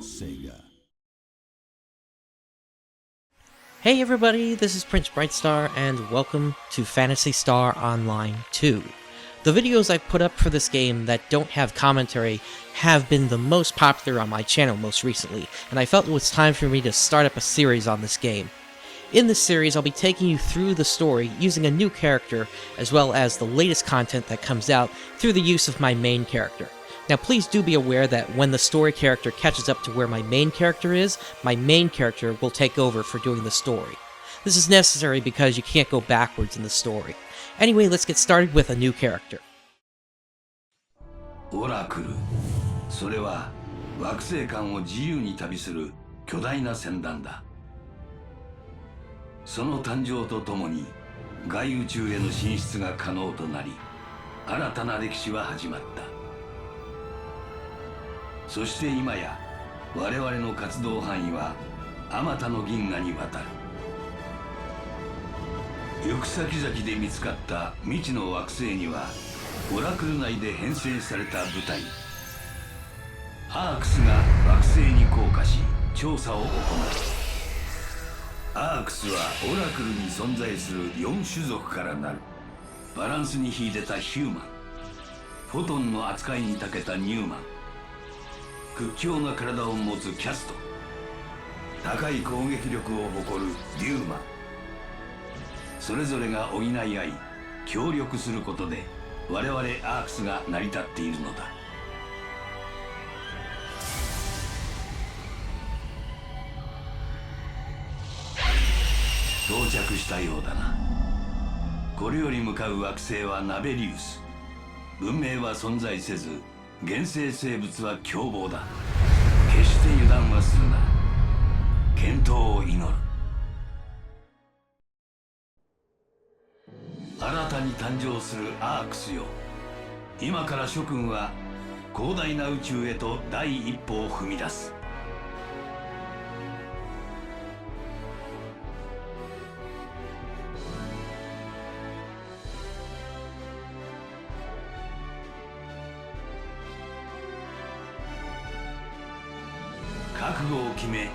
SEGA. Hey everybody, this is Prince Brightstar, and welcome to Phantasy Star Online 2. The videos I've put up for this game that don't have commentary have been the most popular on my channel most recently, and I felt it was time for me to start up a series on this game. In this series, I'll be taking you through the story using a new character, as well as the latest content that comes out through the use of my main character. Now please do be aware that when the story character catches up to where my main character is, my main character will take over for doing the story. This is necessary because you can't go backwards in the story. Anyway, let's get started with a new character. オラクル、それは惑星間を自由に旅する巨大な船団だ。その誕生とともに外宇宙への進出が可能となり、新たな歴史は始まった。そして今や我々の活動範囲はあまたの銀河にわたる。行く先々で見つかった未知の惑星にはオラクル内で編成された部隊アークスが惑星に降下し調査を行う。アークスはオラクルに存在する4種族からなる。バランスに秀でたヒューマン、フォトンの扱いに長けたニューマン、屈強な体を持つキャスト、高い攻撃力を誇るデューマン。それぞれが補い合い協力することで我々アークスが成り立っているのだ。到着したようだな。これより向かう惑星はナベリウス。文明は存在せず原生生物は凶暴だ。決して油断はするな。健闘を祈る。新たに誕生するアークスよ。今から諸君は広大な宇宙へと第一歩を踏み出す。覚悟を決め、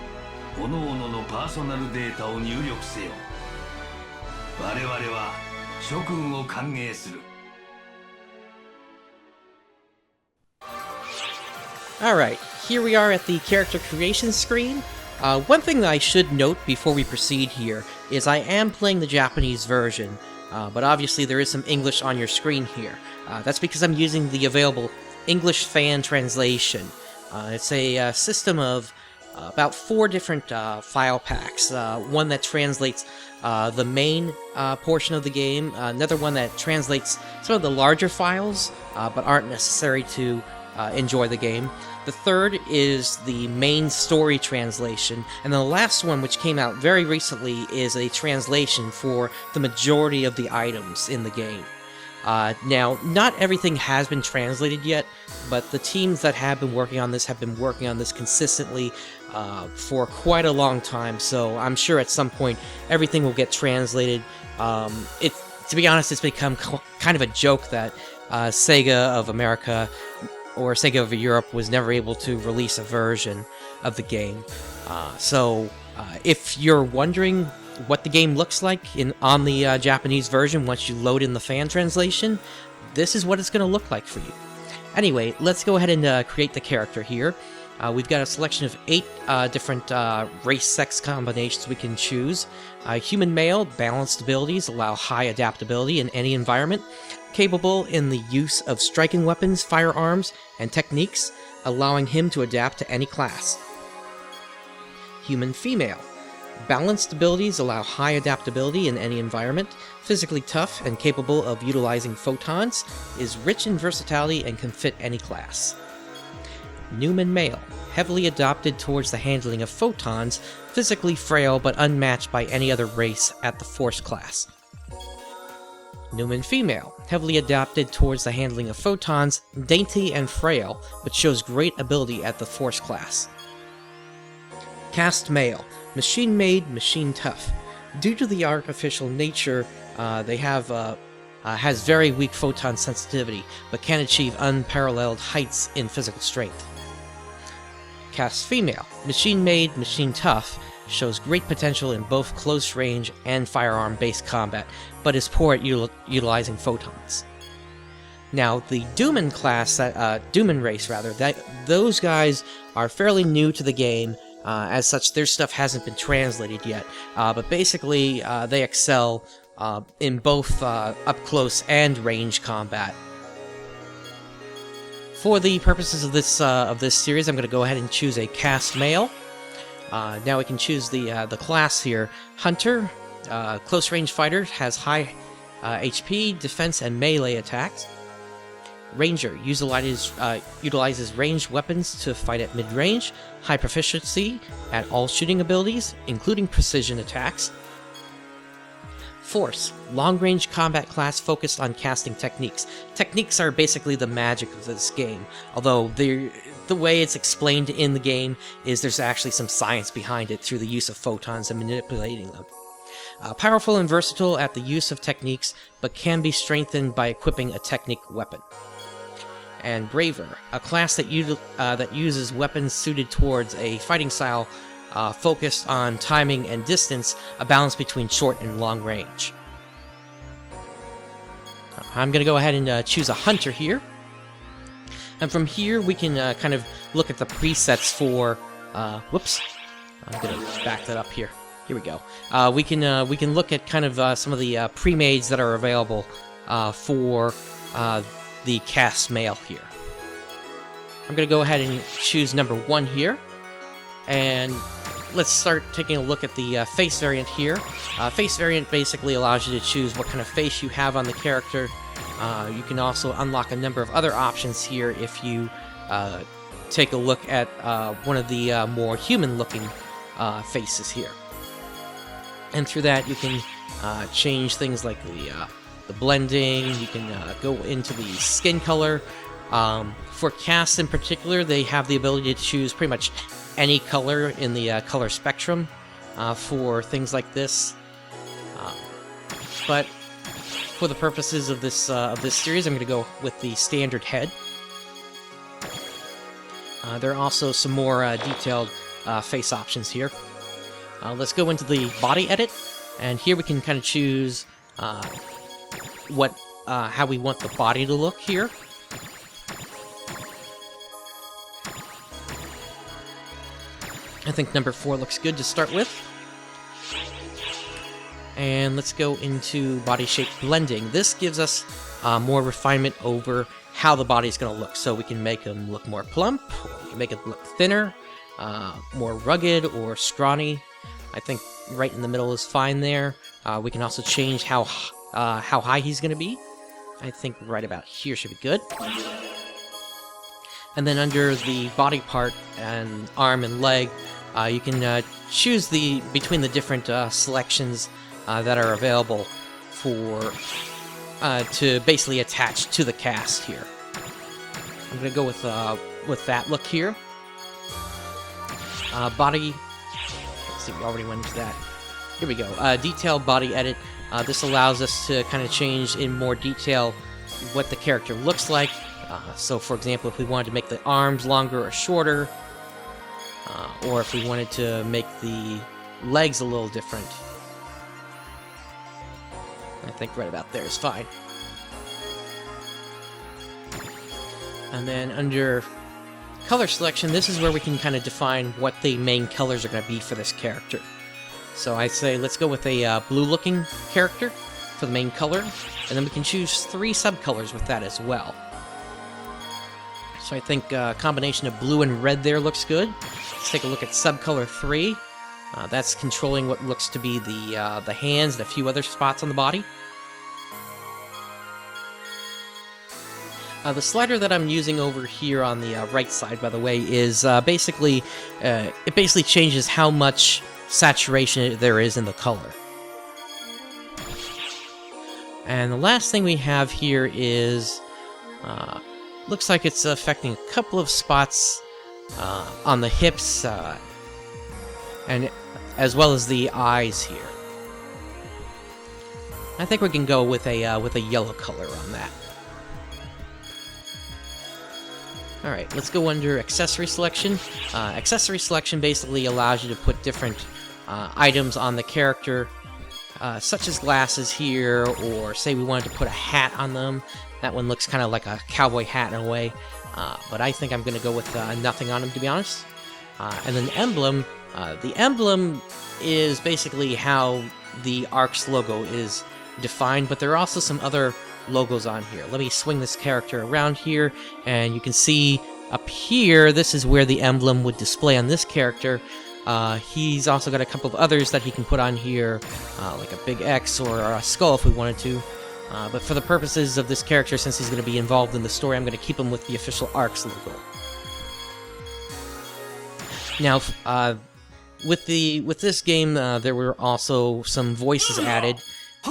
各々のパーソナルデータを入力せよ。我々は諸君を歓迎する。Alright, here we are at the character creation screen. One thing that I should note before we proceed here is I am playing the Japanese version, but obviously there is some English on your screen here. That's because I'm using the available English fan translation. It's a system of about 4 different file packs. One that translates the main portion of the game, another one that translates some of the larger files, but aren't necessary to enjoy the game. The third is the main story translation, and the last one, which came out very recently, is a translation for the majority of the items in the game. Now, not everything has been translated yet, but the teams that have been working on this have been working on this consistently for quite a long time, so I'm sure at some point everything will get translated. To be honest, it's become kind of a joke that SEGA of America or SEGA of Europe was never able to release a version of the game. So if you're wondering what the game looks like on the Japanese version once you load in the fan translation, this is what it's going to look like for you. Anyway, let's go ahead and create the character here. We've got a selection of 8 different race-sex combinations we can choose. Human male, balanced abilities, allow high adaptability in any environment, capable in the use of striking weapons, firearms, and techniques, allowing him to adapt to any class. Human female. Balanced abilities allow high adaptability in any environment, physically tough and capable of utilizing photons, is rich in versatility and can fit any class. Newman male, heavily adapted towards the handling of photons, physically frail but unmatched by any other race at the Force class. Newman female, heavily adapted towards the handling of photons, dainty and frail, but shows great ability at the Force class. Cast male, machine-made, machine-tough. Due to the artificial nature, has very weak photon sensitivity, but can achieve unparalleled heights in physical strength. cast female. Machine-made, machine-tough, shows great potential in both close range and firearm-based combat, but is poor at utilizing photons. Now, the Dooman class, Dooman race rather, those guys are fairly new to the game. As such, their stuff hasn't been translated yet, but basically they excel in both up-close and range combat. For the purposes of this series, I'm going to go ahead and choose a cast male. Now we can choose the class here. Hunter, close range fighter, has high HP, defense, and melee attacks. Ranger utilizes ranged weapons to fight at mid-range, high proficiency at all shooting abilities, including precision attacks. Force, long-range combat class focused on casting techniques. Techniques are basically the magic of this game, although the way it's explained in the game is there's actually some science behind it through the use of photons and manipulating them. Powerful and versatile at the use of techniques, but can be strengthened by equipping a technique weapon. And Braver, a class that uses weapons suited towards a fighting style focused on timing and distance, a balance between short and long range. I'm going to go ahead and choose a Hunter here. And from here, we can kind of look at the presets for... whoops. I'm going to back that up here. Here we go. We can look at kind of some of the pre-mades that are available for the cast male here. I'm going to go ahead and choose number 1 here. And let's start taking a look at the face variant here. Face variant basically allows you to choose what kind of face you have on the character. You can also unlock a number of other options here if you take a look at one of the more human-looking faces here. And through that, you can change things like the blending. You can go into the skin color. For casts in particular, they have the ability to choose pretty much any color in the color spectrum for things like this. But for the purposes of this series, I'm going to go with the standard head. There are also some more detailed face options here. Let's go into the body edit, and here we can kind of choose how we want the body to look here. I think number 4 looks good to start with. And let's go into body shape blending. This gives us more refinement over how the body's going to look. So we can make them look more plump, or we can make it look thinner, more rugged or scrawny. I think right in the middle is fine there. We can also change how high he's going to be. I think right about here should be good. And then under the body part and arm and leg, you can choose between the different selections that are available for to basically attach to the cast here. I'm going to go with that look here. Body. Let's see, we already went into that. Here we go. Detailed body edit. This allows us to kind of change in more detail what the character looks like. So, for example, if we wanted to make the arms longer or shorter, or if we wanted to make the legs a little different. I think right about there is fine. And then under color selection, this is where we can kind of define what the main colors are going to be for this character. So I say let's go with a blue-looking character for the main color, and then we can choose 3 subcolors with that as well. So I think a combination of blue and red there looks good. Let's take a look at subcolor 3. That's controlling what looks to be the hands and a few other spots on the body. The slider that I'm using over here on the right side, by the way, is basically changes how much saturation there is in the color. And the last thing we have here is looks like it's affecting a couple of spots on the hips and as well as the eyes here. I think we can go with a yellow color on that. Alright, let's go under accessory selection. Accessory selection basically allows you to put different items on the character, such as glasses here, or say we wanted to put a hat on them. That one looks kind of like a cowboy hat in a way, but I think I'm going to go with nothing on him, to be honest. And then emblem. The emblem is basically how the ARC's logo is defined, but there are also some other logos on here. Let me swing this character around here, and you can see up here, this is where the emblem would display on this character. He's also got a couple of others that he can put on here, like a big X or a skull if we wanted to. But for the purposes of this character, since he's going to be involved in the story, I'm going to keep him with the official ARC's logo. Now, with this game, there were also some voices added,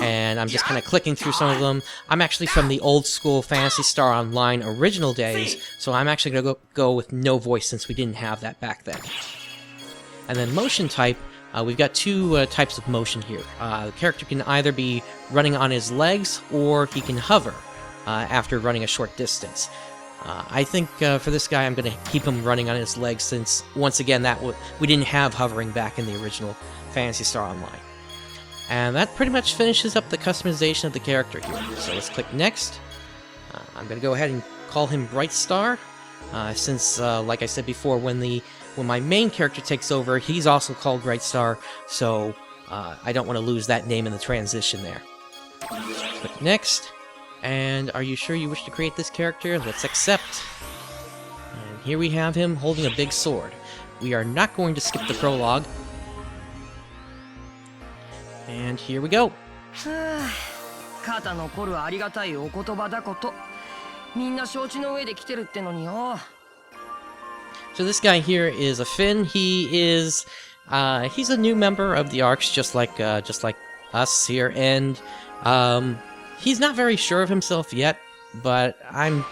and I'm just kind of clicking through some of them. I'm actually from the old school Phantasy Star Online original days, so I'm actually going to go with no voice since we didn't have that back then. And then motion type, we've got two types of motion here. The character can either be running on his legs, or he can hover after running a short distance. I think for this guy, I'm going to keep him running on his legs since, once again, we didn't have hovering back in the original Phantasy Star Online. And that pretty much finishes up the customization of the character here. So let's click Next. I'm going to go ahead and call him Bright Star, since, like I said before, when my main character takes over, he's also called Bright Star, so I don't want to lose that name in the transition there. Click Next. And are you sure you wish to create this character? Let's accept. And here we have him holding a big sword. We are not going to skip the prologue. And here we go. So this guy here is a Finn. He's a new member of the ARCs, just like us here, and he's not very sure of himself yet, but I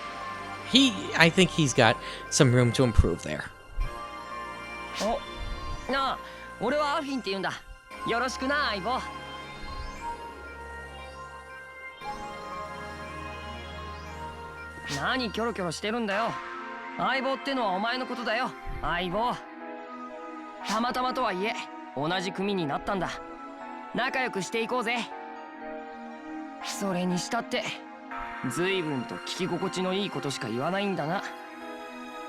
think he's got some room to improve there. Oh, nah, 俺はアフィンって言うんだ。よろしくな、相棒。何キョロキョロしてるんだよ。相棒ってのはお前のことだよ、相棒。たまたまとはいえ、同じ組になったんだ。仲良くしていこうぜ。それにしたって、随分と聞き心地のいいことしか言わないんだな。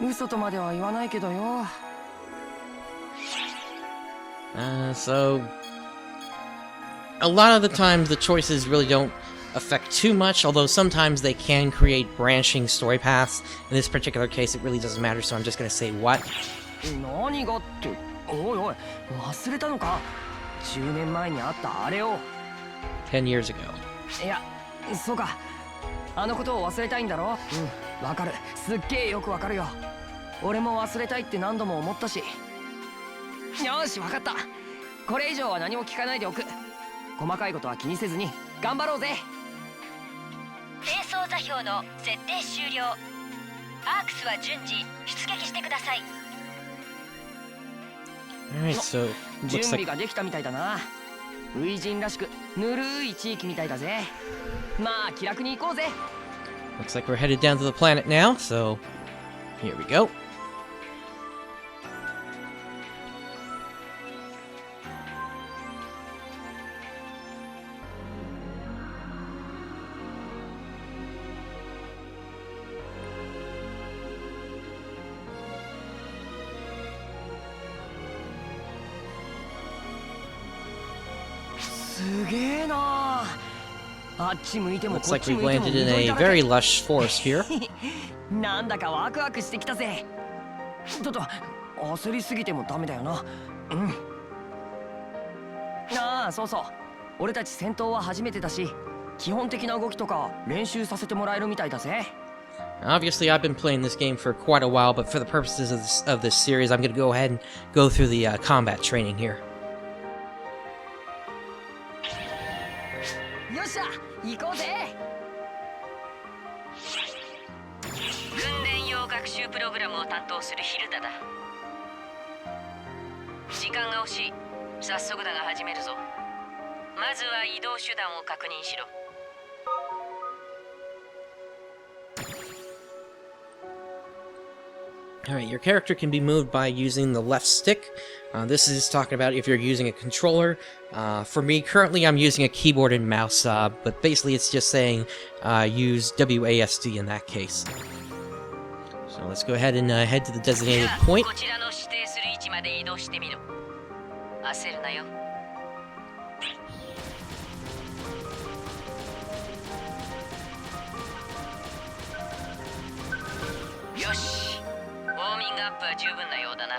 嘘とまでは言わないけどよ。So a lot of the times the choices really don't affect too much, although sometimes they can create branching story paths. In this particular case, it really doesn't matter, so I'm just going to say what. 何がって、おいおい、忘れたのか。10年前にあったあれを。10 years ago. いや、そうか。あのことを忘れたいんだろ。うん、わかる。すっげえよくわかるよ。俺も忘れたいって何度も思ったし。よし、わかった。これ以上は何も聞かないでおく。細かいことは気にせずに頑張ろうぜ。転送座標の設定終了。アークスは順次出撃してください。Alright, so 準備ができたみたいだな。初陣らしくぬるい地域みたいだぜ。まあ気楽に行こうぜ。Looks like we're headed down to the planet now, so here we go. Looks like we've landed in a very lush forest here. なんだかワクワクしてきたぜ。ちょっと焦りすぎてもダメだよな。うん。ああ、そうそう。俺たち戦闘は初めてだし、基本的な動きとか練習させてもらえるみたいだぜ。Obviously, I've been playing this game for quite a while, but for the purposes of this series, I'm going to go ahead and go through the combat training here. よっしゃ、行こうぜ。訓練用学習プログラムを担当するヒルダだ。時間が惜しい。早速だが始めるぞ。まずは移動手段を確認しろ。Alright, your character can be moved by using the left stick. This is talking about if you're using a controller. For me, currently I'm using a keyboard and mouse, but basically it's just saying use WASD in that case. So let's go ahead and head to the designated point. こちらの指定する位置まで移動してみろ。焦るなよ。よし、ウォーミングアップは十分なようだな。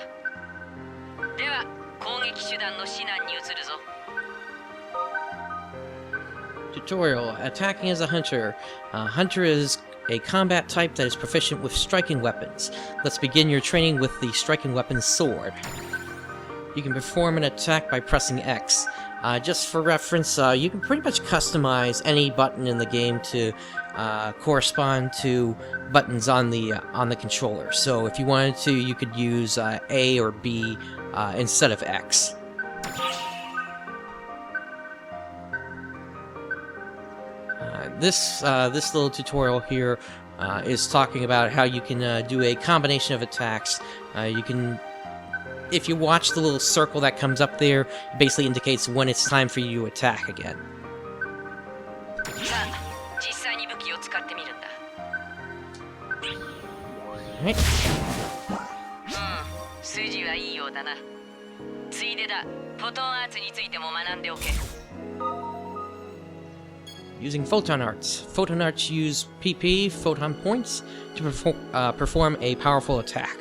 では、攻撃手段の指南に移るぞ。Tutorial: Attacking as a hunter. Hunter is a combat type that is proficient with striking weapons. Let's begin your training with the striking weapon sword. You can perform an attack by pressing X. Just for reference, you can pretty much customize any button in the game to correspond to buttons on the controller. So if you wanted to, you could use A or B instead of X. This little tutorial here is talking about how you can do a combination of attacks. You can, if you watch the little circle that comes up there, it basically indicates when it's time for you to attack again. さあ、実際に武器を使ってみるんだ。Right. 筋はいいようだな。ついでだ、フォトンアーツについても学んでおけ。Using photon arts. Photon arts use PP, photon points, to perform a powerful attack.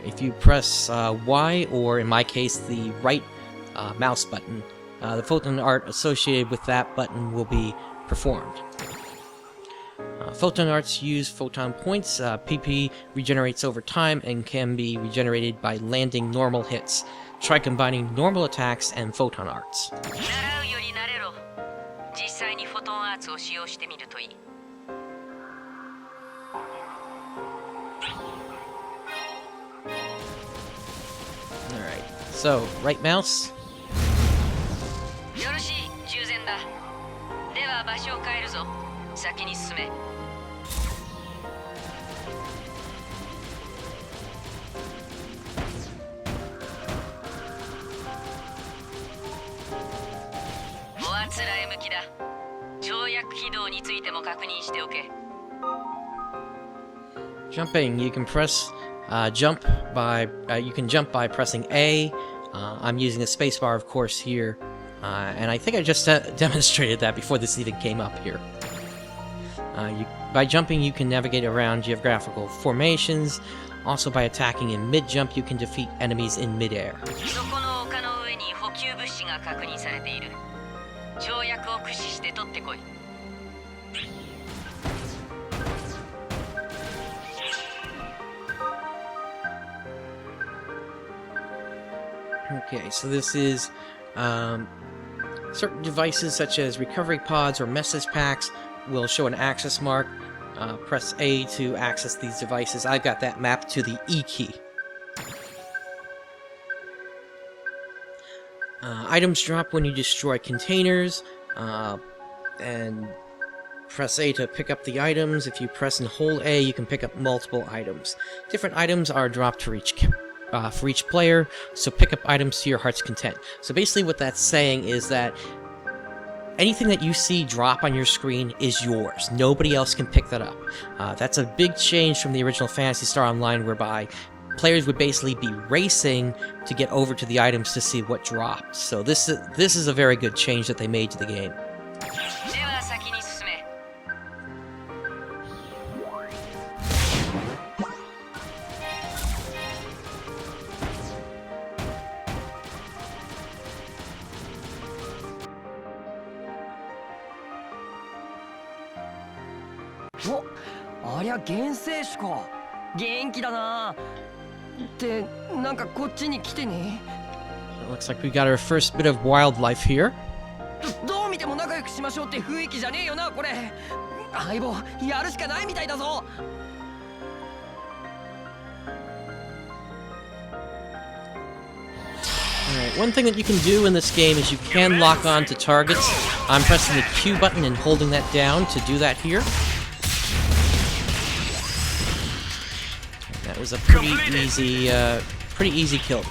If you press Y, or in my case, the right mouse button, the photon art associated with that button will be performed. Photon arts use photon points. PP regenerates over time and can be regenerated by landing normal hits. Try combining normal attacks and photon arts. 習うより慣れろ。実際にフォトンアーツを使用してみるといい。Alright, so, right mouse. よろしい、従前だ。では場所を変えるぞ。先に進め。おあつらえ向きだ。跳躍軌道についても確認しておけ。Jumping, you can press jump by you can jump by pressing A. I'm using the spacebar, of course, here, and I think I just demonstrated that before this even came up here. By jumping, you can navigate around geographical formations. Also, by attacking in mid-jump, you can defeat enemies in mid-air. そこの丘の上に補給物資が確認されている。跳躍を駆使して取ってこい。Okay, so this is certain devices such as recovery pods or message packs will show an access mark. Press A to access these devices. I've got that mapped to the E key. Items drop when you destroy containers, and press A to pick up the items. If you press and hold A, you can pick up multiple items. Different items are dropped for each player, so pick up items to your heart's content. So basically what that's saying is that anything that you see drop on your screen is yours. Nobody else can pick that up. That's a big change from the original Phantasy Star Online, whereby players would basically be racing to get over to the items to see what dropped. So this is a very good change that they made to the game. では先に進め。お、ありゃ原生種か。元気だな。ってなんかこっちに来てね。It looks like we got our first bit of wildlife here. どう見ても仲良くしましょうって雰囲気じゃねえよなこれ。相棒やるしかないみたいだぞ。Alright, one thing that you can do in this game is you can lock on to targets. I'm pressing the Q button and holding that down to do that here. That was a pretty easy kill.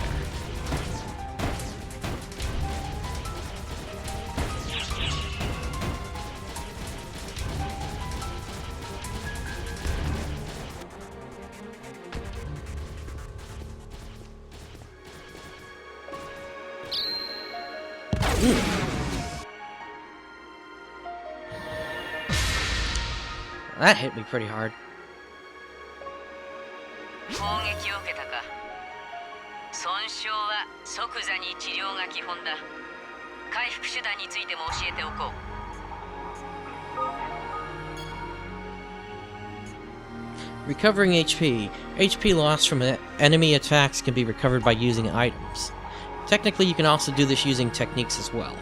That hit me pretty hard. 攻撃を受けたか。損傷は即座に治療が基本だ。回復手段についても教えておこう。Recovering HP. HP lost from enemy attacks can be recovered by using items. Technically, you can also do this using techniques as well.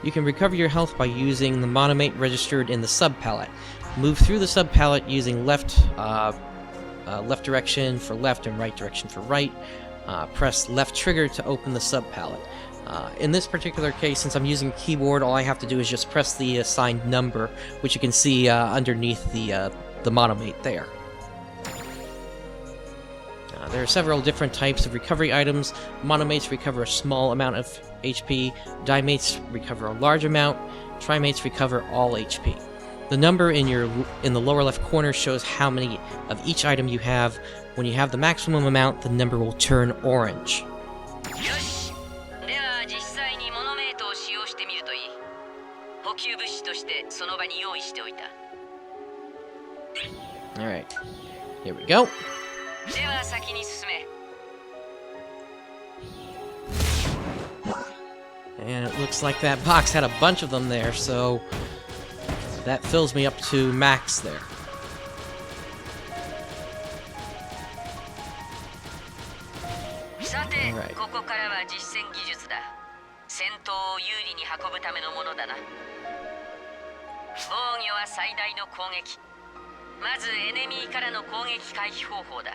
You can recover your health by using the monomate registered in the sub-palette. Move through the sub-palette using left direction for left and right direction for right. Press left trigger to open the sub-palette. In this particular case, since I'm using a keyboard, all I have to do is just press the assigned number, which you can see underneath the monomate there. There are several different types of recovery items. Monomates recover a small amount of HP, dimates recover a large amount, trimates recover all HP. The number in the lower left corner shows how many of each item you have. When you have the maximum amount, the number will turn orange. よし。では実際にモノメイトを使用してみるといい。補給物資としてその場に用意しておいた。Alright, here we go. では先に進め。And it looks like that box had a bunch of them there, so that fills me up to max there. さて、Alright. ここからは実戦技術だ。戦闘を有利に運ぶためのものだな。防御は最大の攻撃。まずエネミーからの攻撃回避方法だ。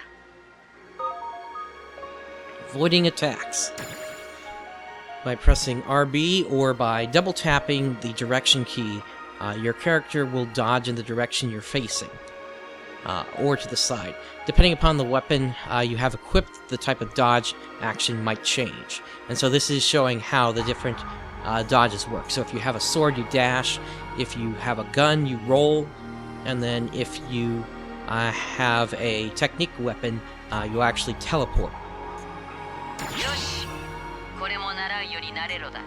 Avoiding attacks. By pressing RB or by double tapping the direction key, your character will dodge in the direction you're facing, or to the side. Depending upon the weapon you have equipped, the type of dodge action might change. And so this is showing how the different dodges work. So if you have a sword, you dash. If you have a gun, you roll. And then if you have a technique weapon, you'll actually teleport. よし。これも習うより慣れろだ。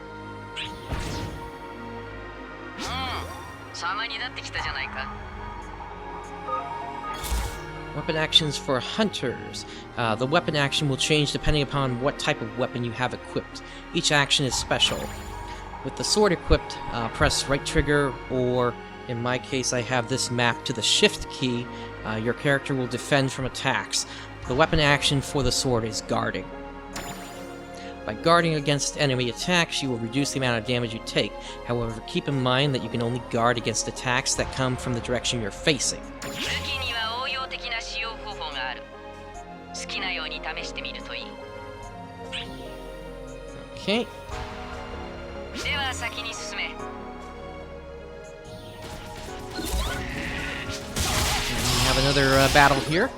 様になってきたじゃないか。Weapon actions for hunters. The weapon action will change depending upon what type of weapon you have equipped. Each action is special. With the sword equipped, press right trigger, or in my case I have this mapped to the shift key. Your character will defend from attacks. The weapon action for the sword is guarding. By guarding against enemy attacks, you will reduce the amount of damage you take. However, keep in mind that you can only guard against attacks that come from the direction you're facing. 武器には応用的な使用方法がある。好きなように試してみるといい。Okay. では先に進め。And we have another battle here.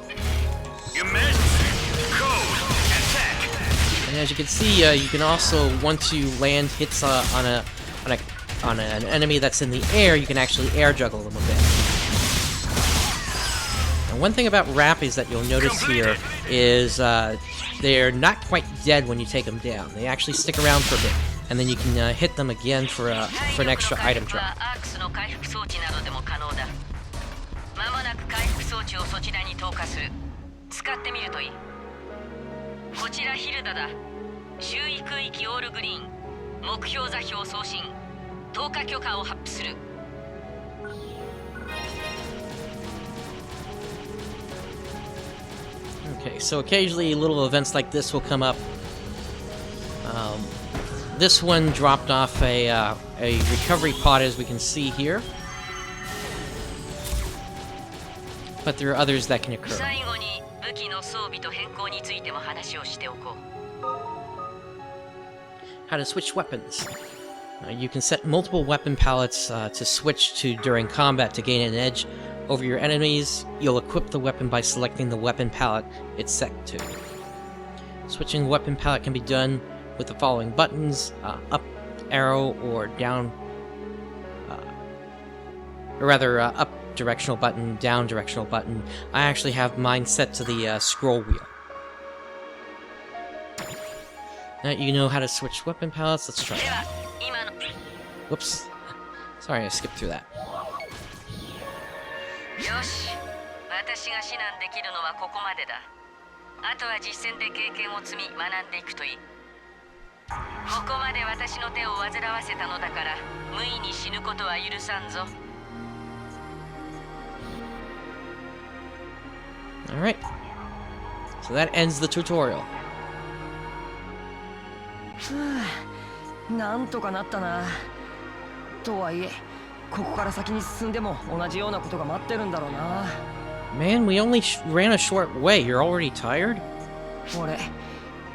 And as you can see, you can also, once you land hits on an enemy that's in the air, you can actually air juggle them a bit. And one thing about rappies that you'll notice here is they're not quite dead when you take them down. They actually stick around for a bit, and then you can hit them again for an extra item drop. まもなく回復装置をそちらに投下する。使ってみるといい。こちらヒルダだ。周囲区域オールグリーン。目標座標送信。投下許可を発布する。Okay, so occasionally little events like this will come up. This one dropped off a recovery pod, as we can see here. But there are others that can occur. 最後に武器の装備と変更についても話をしておこう。How to switch weapons. You can set multiple weapon palettes to switch to during combat to gain an edge Over your enemies, you'll equip the weapon by selecting the weapon palette it's set to. Switching weapon palette can be done with the following buttons, up arrow or down, up directional button, down directional button. I actually have mine set to the scroll wheel. Now you know how to switch weapon palettes, let's try that. Whoops. Sorry, I skipped through that. よし、私が指南できるのはここまでだ。あとは実践で経験を積み学んでいくといい。ここまで私の手を煩わせたのだから、無意に死ぬことは許さんぞ。Alright. So that ends the tutorial. なんとかなったな。とはいえ、ここから先に進んでも同じようなことが待ってるんだろうな。Man, we only ran a short way. You're already tired? 俺、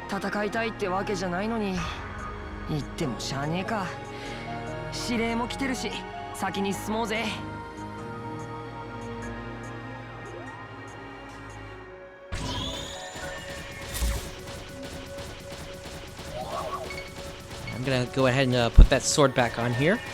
戦いたいってわけじゃないのに、言ってもしゃあねえか。指令も来てるし、先に進もうぜ。I'm gonna go ahead and put that sword back on here.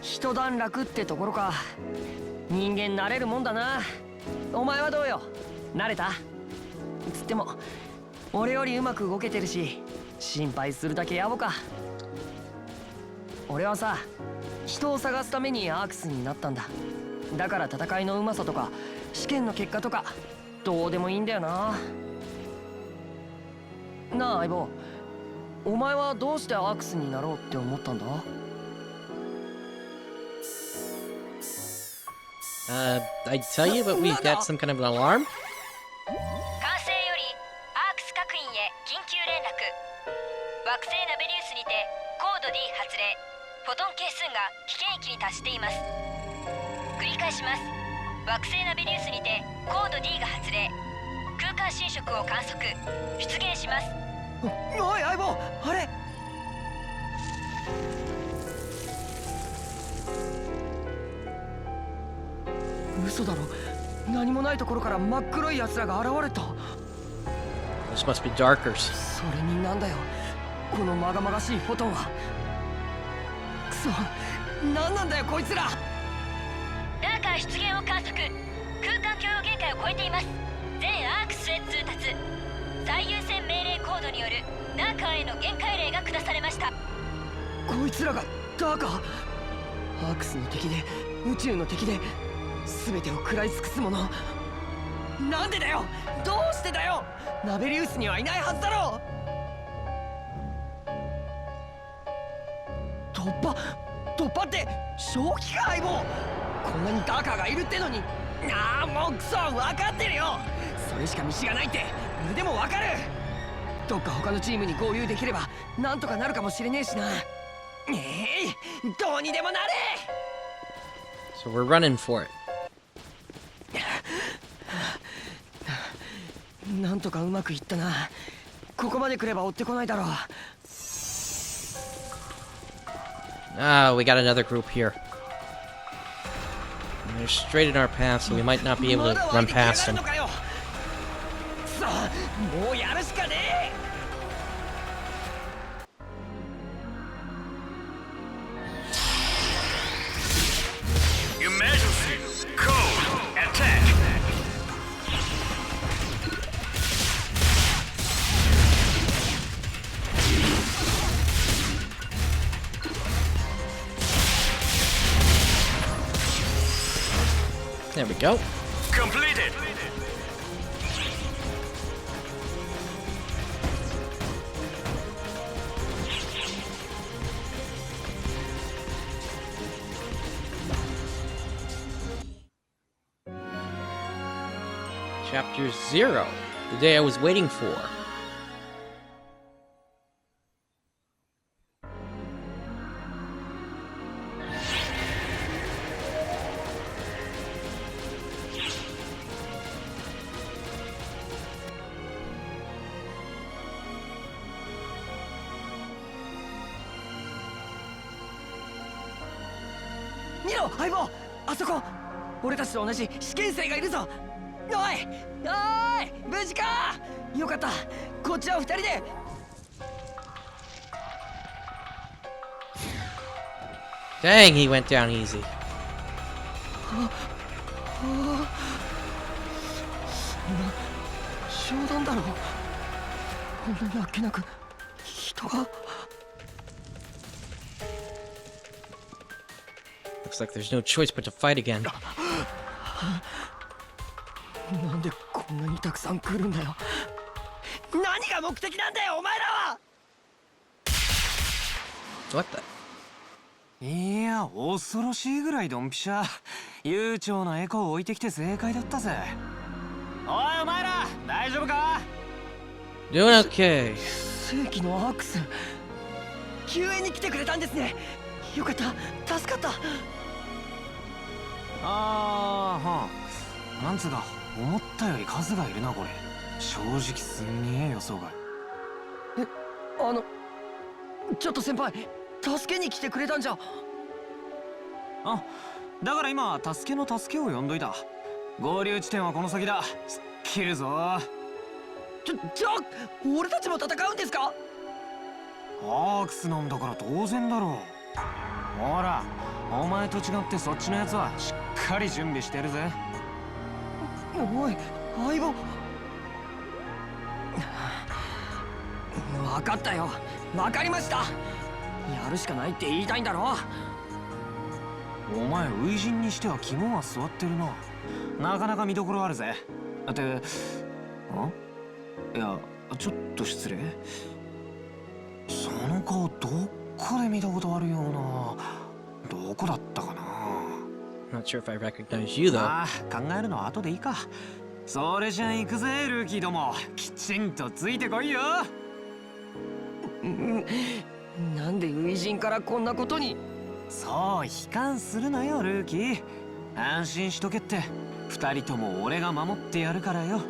一段落ってところか。人間慣れるもんだな。お前はどうよ、慣れた？つっても俺よりうまく動けてるし、心配するだけやぼか。俺はさ、人を探すためにアークスになったんだ。だから戦いのうまさとか試験の結果とかどうでもいいんだよな。なあ相棒、お前はどうしてアークスになろうって思ったんだI'd tell you, but we've got some kind of an alarm. 管制よりアークス各員へ緊急連絡。惑星ナベリウスにてコード D 発令。フォトン係数が危険域に達しています。繰り返します。惑星ナベリウスにてコード D が発令。空間侵食を観測。出現します。おい相棒、あれ嘘だろ。何もないところから真っ黒い奴らが現れた。 This must be Darkers. それになんだよ、このまがまがしいフォトンは。くそ、何なんだよこいつら。ダーカー出現を観測。空間許容限界を超えています。全アークスへ通達。最優先命令コードによるダーカーへの限界令が下されました。こいつらがダーカー、アークスの敵で宇宙の敵で全てを食らい尽くすもの。なんでだよ、どうしてだよ。ナベリウスにはいないはずだろ。突破って正気か相棒。こんなにダーカーがいるってのに。ああもうクソ、分かってるよ。それしか道がないって俺でも分かる。どっか他のチームに合流できればなんとかなるかもしれねえしな。どうにでもなれ。 So we're running for it. なんとかうまくいったな。ここまで来れば追ってこないだろう。Ah, we got another group here. And they're straight in our path, so we might not be able to run past them. さあ、もうやるしかねえ。Emergency code attack. There we go. Completed. Chapter 0. The day I was waiting for. 見ろ相棒、あそこ俺たちと同じ試験生がいるぞ。おいおい、無事か。よかった、こっちは二人で。Dang, he went down easy. 冗談だろ。こんなにあっけなく人が。 Looks like there's no choice but to fight again. なんでこんなにたくさん来るんだよ。何が目的なんだよお前らは。 What the? いや、恐ろしいぐらいドンピシャ。悠長なエコを置いてきて正解だったぜ。おいお前ら、大丈夫か？ Doing okay. 正規のアークス、救援に来てくれたんですね。よかった、助かった。はあ、なんつうか思ったより数がいるなこれ。正直すんげえ予想外。ちょっと先輩、助けに来てくれたんじゃ。あ、だから今助けの助けを呼んどいた。合流地点はこの先だ。すっきるぞ。じゃあ俺たちも戦うんですか？アークスなんだから当然だろう。ほら、お前と違ってそっちのやつはしっかり準備してるぜ。おい相棒。分かったよ、分かりました。やるしかないって言いたいんだろ。お前初陣にしては肝が据わってるな。なかなか見どころあるぜ。って、いや、ちょっと失礼。その顔どっかで見たことあるような。どこだったかな。 Not sure if I recognize you though. ああ、考えるのは後でいいか。それじゃ行くぜルーキーども。きちんとついてこいよ。なんで初陣からこんなことに。そう悲観するなよルーキー。安心しとけって。二人とも俺が守ってやるからよ。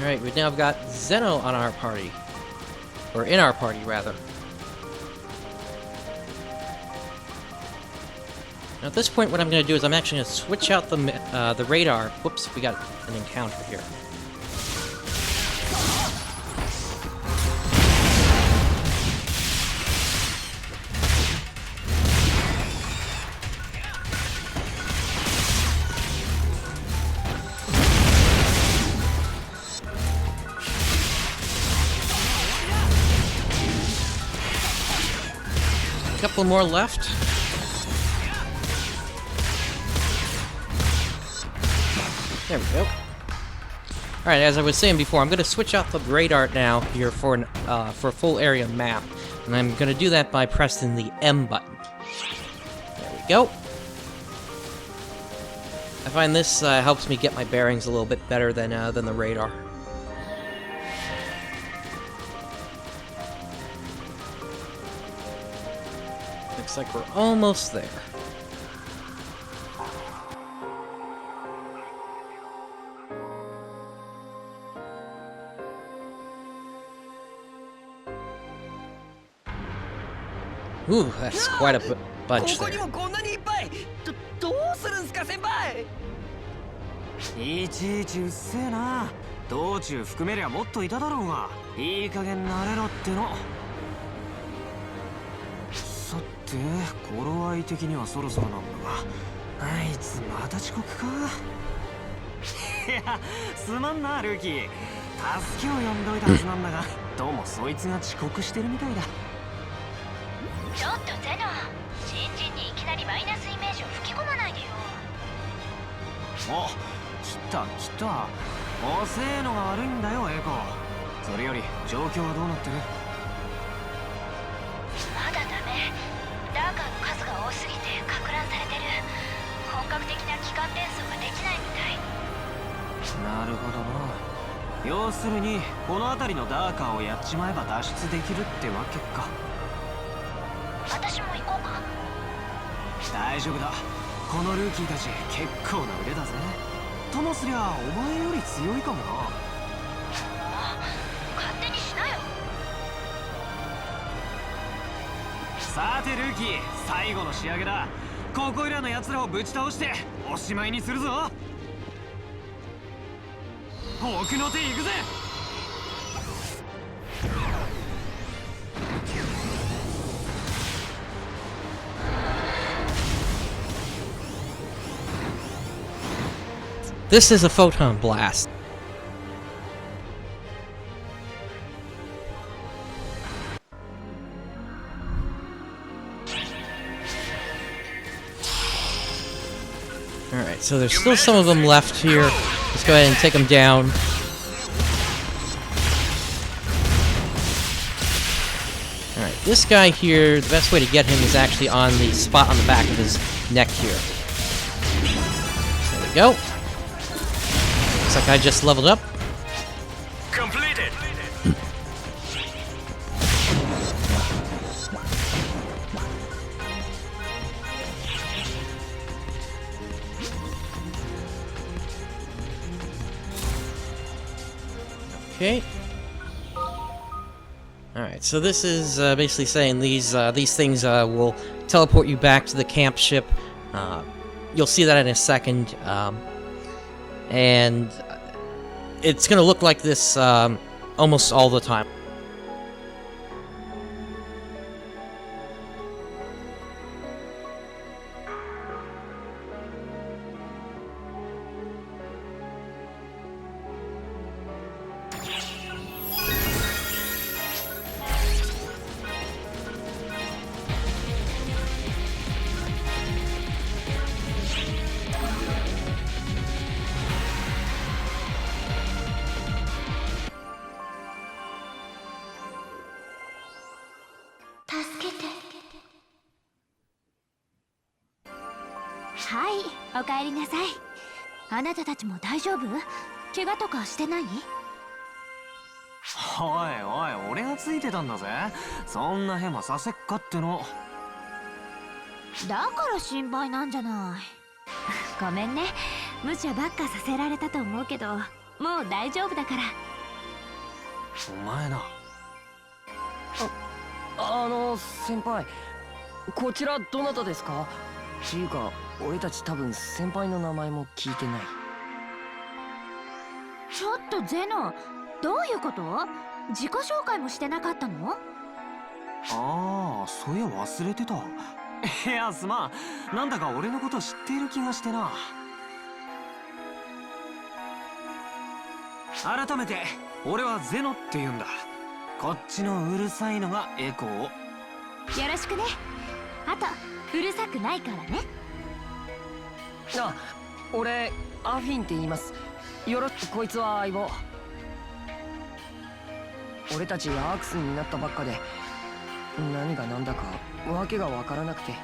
Alright, we now got Zeno on our party. Or in our party, rather. Now at this point, what I'm going to do is I'm actually going to switch out the radar. Whoops, we got an encounter here. A couple more left. There we go. Alright, as I was saying before, I'm going to switch out the radar now here for a full area map. And I'm going to do that by pressing the M button. There we go. I find this helps me get my bearings a little bit better than the radar. Looks like we're almost there. Ooh, that's quite a bunch ここに there. もこんなにいっぱい。どうするんすか先輩。いちいちうっせえな。道中含めりゃもっといただろうが。いい加減慣れろっての。さて、頃合い的にはそろそろなんだが、あいつまた遅刻か。いや、すまんなルーキー。助けを呼んどいたはずなんだが、どうもそいつが遅刻してるみたいだ。ちょっとゼノ、新人にいきなりマイナスイメージを吹き込まないでよ。お、来た来た。遅えのが悪いんだよエコ。それより状況はどうなってる？まだダメ。ダーカーの数が多すぎてか乱されてる。本格的な機関転送ができないみたい。なるほどな。要するにこの辺りのダーカーをやっちまえば脱出できるってわけか。私も行こうか。大丈夫だ。このルーキーたち結構な腕だぜ。ともすりゃお前より強いかもな。こさてルーキー、最後の仕上げだ。ここいらの奴らをぶち倒しておしまいにするぞ。奥の手行くぜ。This is a photon blast. Alright, so there's still some of them left here. Let's go ahead and take them down. Alright, this guy here, the best way to get him is actually on the spot on the back of his neck here. There we go. Looks like I just leveled up. Completed. Okay. Alright, so this is basically saying these things will teleport you back to the camp ship. You'll see that in a second. And it's going to look like this almost all the time.はい、おかえりなさい。あなたたちも大丈夫？怪我とかしてない？おいおい、俺がついてたんだぜ。そんなヘマさせっかっての。だから心配なんじゃない。ごめんね、無茶ばっかさせられたと思うけど、もう大丈夫だから。お前な。先輩、こちらどなたですか？っていうか、俺たち多分先輩の名前も聞いてない。ちょっとゼノ、どういうこと？自己紹介もしてなかったの？ああ、そういや忘れてた。いや、すまん。なんだか俺のこと知っている気がしてな。改めて、俺はゼノって言うんだ。こっちのうるさいのがエコー。よろしくね。あと、うるさくないからね。あ、俺アフィンって言います。こいつは相棒。俺たちアークスになったばっかで何が何だかわけがわからなくて。い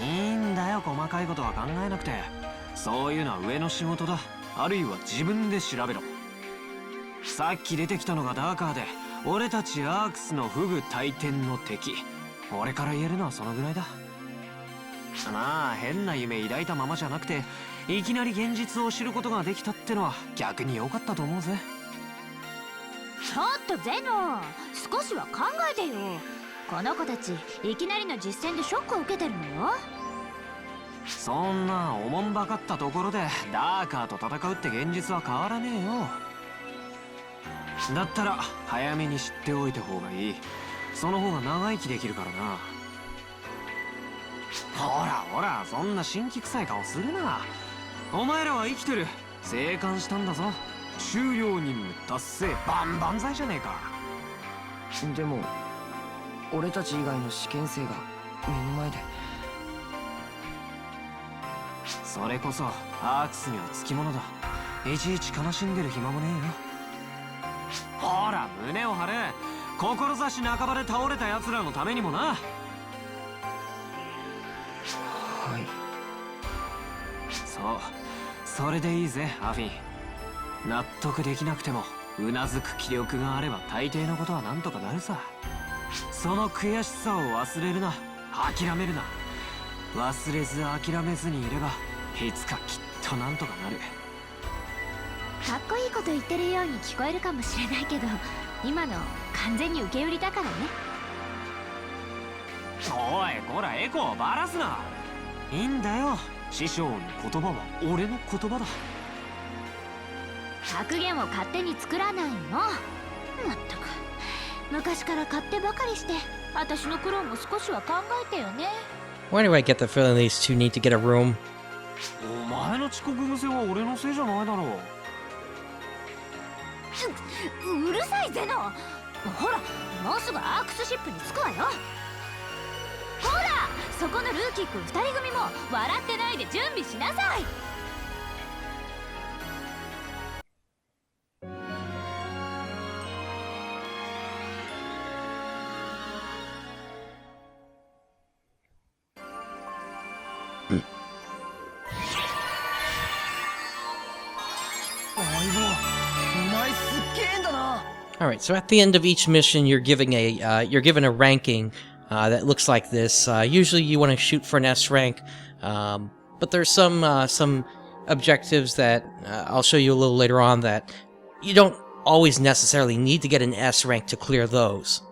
いんだよ、細かいことは考えなくて。そういうのは上の仕事だ。あるいは自分で調べろ。さっき出てきたのがダーカーで、俺たちアークスのフグ大天の敵。俺から言えるのはそのぐらいだ。まあ変な夢抱いたままじゃなくて、いきなり現実を知ることができたってのは逆に良かったと思うぜ。ちょっとゼノ、少しは考えてよ。この子たちいきなりの実戦でショックを受けてるのよ。そんなおもんばかったところでダーカーと戦うって現実は変わらねえよ。だったら早めに知っておいた方がいい。その方が長生きできるからな。ほらほら、そんな新規臭い顔するな。お前らは生きてる。生還したんだぞ。終了任務達成。万歳じゃねえか。でも俺たち以外の試験生が目の前で。それこそアークスにはつきものだ。いちいち悲しんでる暇もねえよ。ほら胸を張れ。志半ばで倒れた奴らのためにもな。はい。それでいいぜアフィン。納得できなくてもうなずく気力があれば大抵のことはなんとかなるさ。その悔しさを忘れるな。諦めるな。忘れず諦めずにいればいつかきっとなんとかなる。かっこいいこと言ってるように聞こえるかもしれないけど、今の完全に受け売りだからね。おいこらエコーバラすな。いいんだよ、師匠の言葉は俺の言葉だ。格言を勝手に作らないの。まったく昔から勝手ばかりして、私の苦労も少しは考えてよね。 Why do I get the feeling these two need to get a room? お前の遅刻癖は俺のせいじゃないだろう。うるさいゼノ。ほらもうすぐアークスシップに着くわよ。ほらそこのルーキーくん2人組も笑ってないで準備しなさい。All right, so at the end of each mission, you're given a ranking that looks like this. Usually, you want to shoot for an S rank, but there's some objectives that I'll show you a little later on that you don't always necessarily need to get an S rank to clear those. .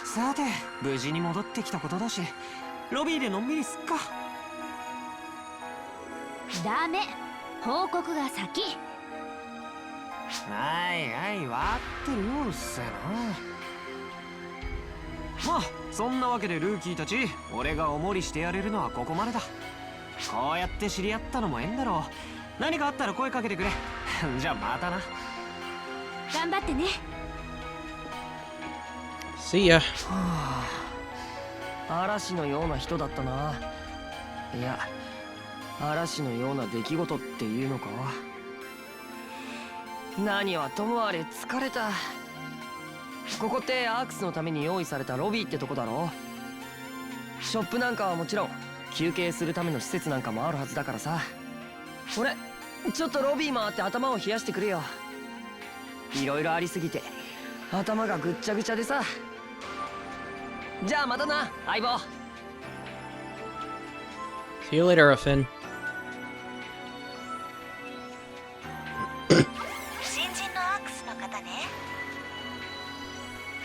さて無事に戻ってきたことだし、ロビーでのんびりすっか。ダメ、報告が先。はいはい、わってるよ、うっせえな。まあそんなわけでルーキーたち、俺がお守りしてやれるのはここまでだ。こうやって知り合ったのも縁だろう。何かあったら声かけてくれ。じゃあまたな。頑張ってね。See ya. 嵐のような人だったな。いや、嵐のような出来事っていうのか。何はともあれ疲れた。ここってアークスのために用意されたロビーってとこだろ。ショップなんかはもちろん休憩するための施設なんかもあるはずだからさ。俺ちょっとロビー回って頭を冷やしてくれよ。いろいろありすぎて頭がぐっちゃぐちゃでさ。じゃあまたな、相棒。 See you later, Finn. 新人のアークスの方ね。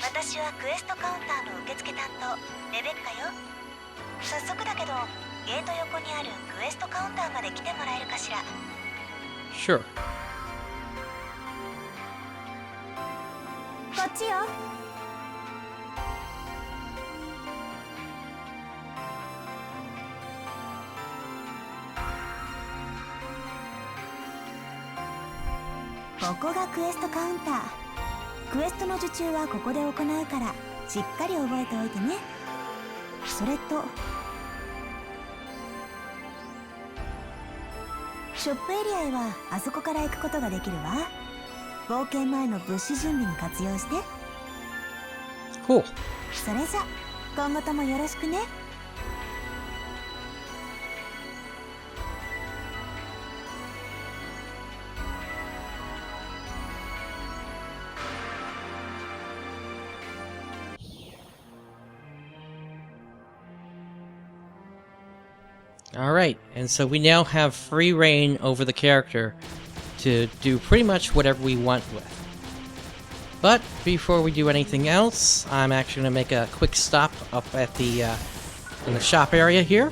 私はクエストカウンターの受付担当レベッカよ。早速だけどゲート横にあるクエストカウンターまで来てもらえるかしら。 Sure. こっちよ。ここがクエストカウンター。クエストの受注はここで行うからしっかり覚えておいてね。それとショップエリアへはあそこから行くことができるわ。冒険前の物資準備に活用して。 Cool. それじゃ今後ともよろしくね。Alright, and so we now have free reign over the character to do pretty much whatever we want with. But before we do anything else, I'm actually going to make a quick stop up at the in the shop area here.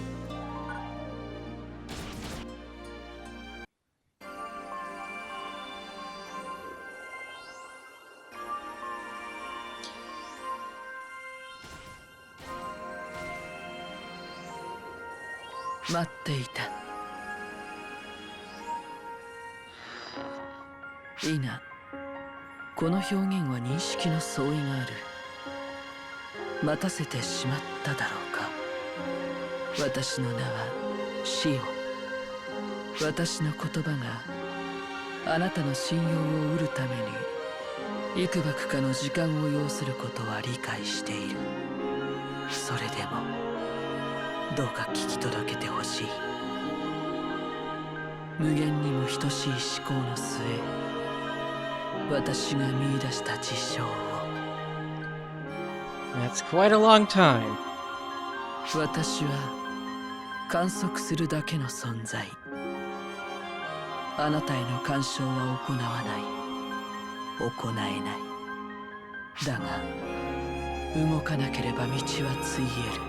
待っていた。いいな。この表現は認識の相違がある。待たせてしまっただろうか。私の名はシオ。私の言葉があなたの信用を得るために幾ばくかの時間を要することは理解している。それでもどうか聞き届けてほしい。無限にも等しい思考の末、私が見出した事象を。 That's quite a long time. 私は観測するだけの存在。あなたへの干渉は行わない、行えない。だが動かなければ道はついえる。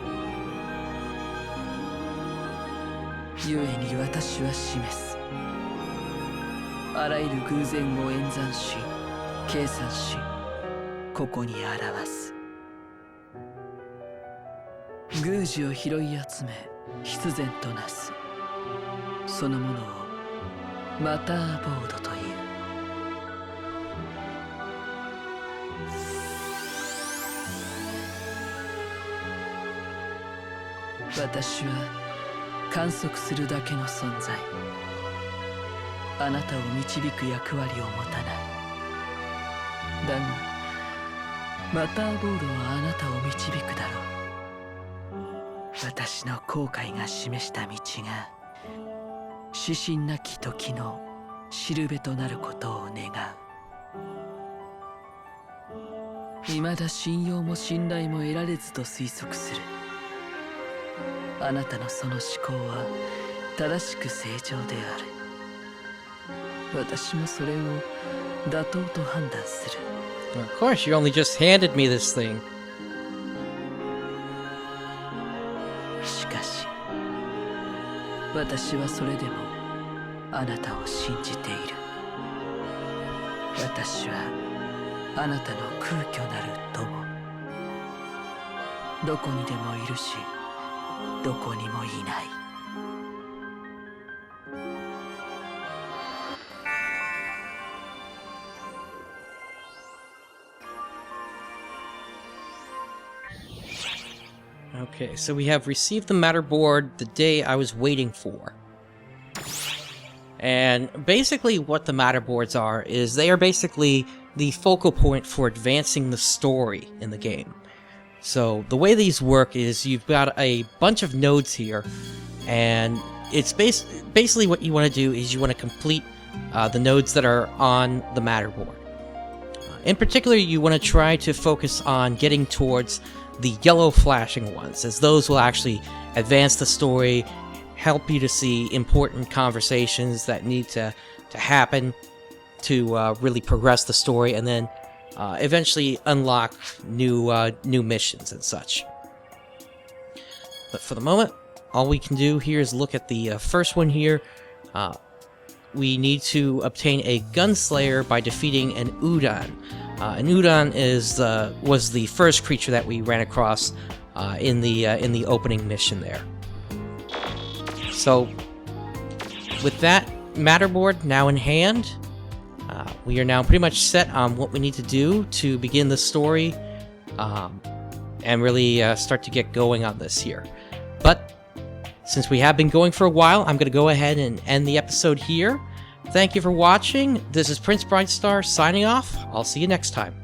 故に私は示す。あらゆる偶然を演算し計算し、ここに表す。偶事を拾い集め必然となす。そのものをマターボードという。私は観測するだけの存在。あなたを導く役割を持たない。だがマターボードはあなたを導くだろう。私の後悔が示した道が指針なき時のしるべとなることを願う。未だ信用も信頼も得られずと推測する。あなたのその思考は正しく正常である。私もそれを妥当と判断する。 Of course, you only just handed me this thing. しかし私はそれでもあなたを信じている。私はあなたの空虚なる友。どこにでもいるし、どこにもいない。Okay, so we have received the matter board the day I was waiting for. And basically what the matter boards are is they are basically the focal point for advancing the story in the game. So the way these work is you've got a bunch of nodes here, and it's basically what you want to do is you want to complete the nodes that are on the matter board. In particular, you want to try to focus on getting towards the yellow flashing ones, as those will actually advance the story, help you to see important conversations that need to happen to really progress the story, and then eventually unlock new missions and such. But for the moment, all we can do here is look at the first one here. We need to obtain a Gunslayer by defeating an Udon. An Udon was the first creature that we ran across in the opening mission there. So, with that matterboard now in hand, we are now pretty much set on what we need to do to begin the story and really start to get going on this here. But since we have been going for a while, I'm going to go ahead and end the episode here. Thank you for watching. This is Prince Brightstar signing off. I'll see you next time.